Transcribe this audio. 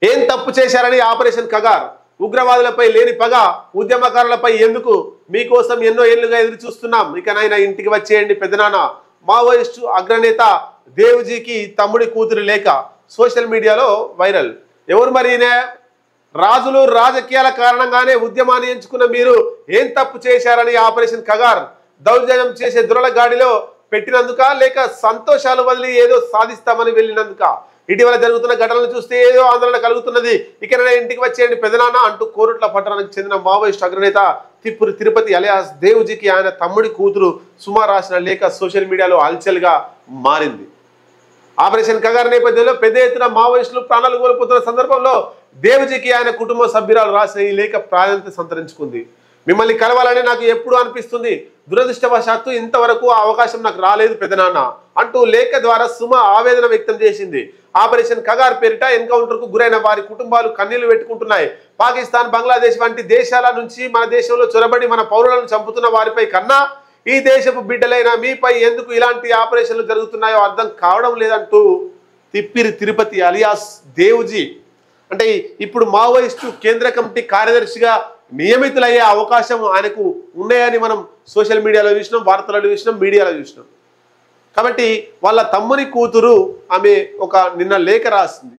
ఏం తప్పు చేశారని ఆపరేషన్ కగార్, ఉగ్రవాదులపై లేని పగ, ఉద్యమకారులపై ఎందుకు, మీకోసం ఎన్నో ఏళ్లుగా ఎదురు చూస్తున్నాం, ఇకనైనా ఇంటికి వచ్చేయండి పెదనాన్న. మావోయిస్టు అగ్రనేత దేవుజీకి తమ్ముడి కూతురు లేక సోషల్ మీడియాలో వైరల్. ఎవరు మరి రాజులు రాజకీయాల కారణంగానే ఉద్యమాన్ని ఎంచుకున్న మీరు ఏం తప్పు చేశారని ఆపరేషన్ కగార్ దౌర్జన్యం చేసే దురల గాడిలో పెట్టినందుక, లేక సంతోషాలు వదిలి ఏదో సాధిస్తామని వెళ్ళినందుక? ఇటీవల జరుగుతున్న ఘటనలు చూస్తే ఏదో ఆందోళన కలుగుతున్నది. ఇకనైనా ఇంటికి వచ్చేయండి పెదనాన్న అంటూ కోరుట్ల పట్టణానికి చెందిన మావోయిస్టు అగ్రనేత తిప్పురు తిరుపతి అలియాస్ దేవుజీకి ఆయన తమ్ముడి కూతురు సుమా రాసిన లేఖ సోషల్ మీడియాలో హల్చల్గా మారింది. ఆపరేషన్ కగార్ నేపథ్యంలో పెద్ద ఎత్తున మావోయిస్టులు ప్రాణాలు కోల్పోతున్న సందర్భంలో దేవుజీకి ఆయన కుటుంబ సభ్యురాలు రాసిన ఈ లేఖ ప్రాధాన్యత సంతరించుకుంది. మిమ్మల్ని కలవాలని నాకు ఎప్పుడు అనిపిస్తుంది, దురదృష్టవశాత్తు ఇంతవరకు ఆ అవకాశం నాకు రాలేదు పెదనాన్న అంటూ లేఖ ద్వారా సుమ ఆవేదన వ్యక్తం చేసింది. ఆపరేషన్ కగార్ పేరిట ఎన్కౌంటర్కు గురైన వారి కుటుంబాలు కన్నీళ్లు పెట్టుకుంటున్నాయి. పాకిస్తాన్, బంగ్లాదేశ్ వంటి దేశాల నుంచి మన దేశంలో చొరబడి మన పౌరులను చంపుతున్న వారిపై కన్నా ఈ దేశపు బిడ్డలైన మీపై ఎందుకు ఇలాంటి ఆపరేషన్లు జరుగుతున్నాయో అర్థం కావడం లేదంటూ తిప్పిరి తిరుపతి అలియాస్ దేవుజీ, అంటే ఇప్పుడు మావోయిస్టు కేంద్ర కమిటీ కార్యదర్శిగా నియమితులయ్యే అవకాశం ఆయనకు ఉన్నాయని మనం సోషల్ మీడియాలో చూసినాం, వార్తలలో చూసినాం, మీడియాలో చూసినాం. కాబట్టి వాళ్ళ తమ్ముని కూతురు ఆమె నిన్న లేఖ రాసింది.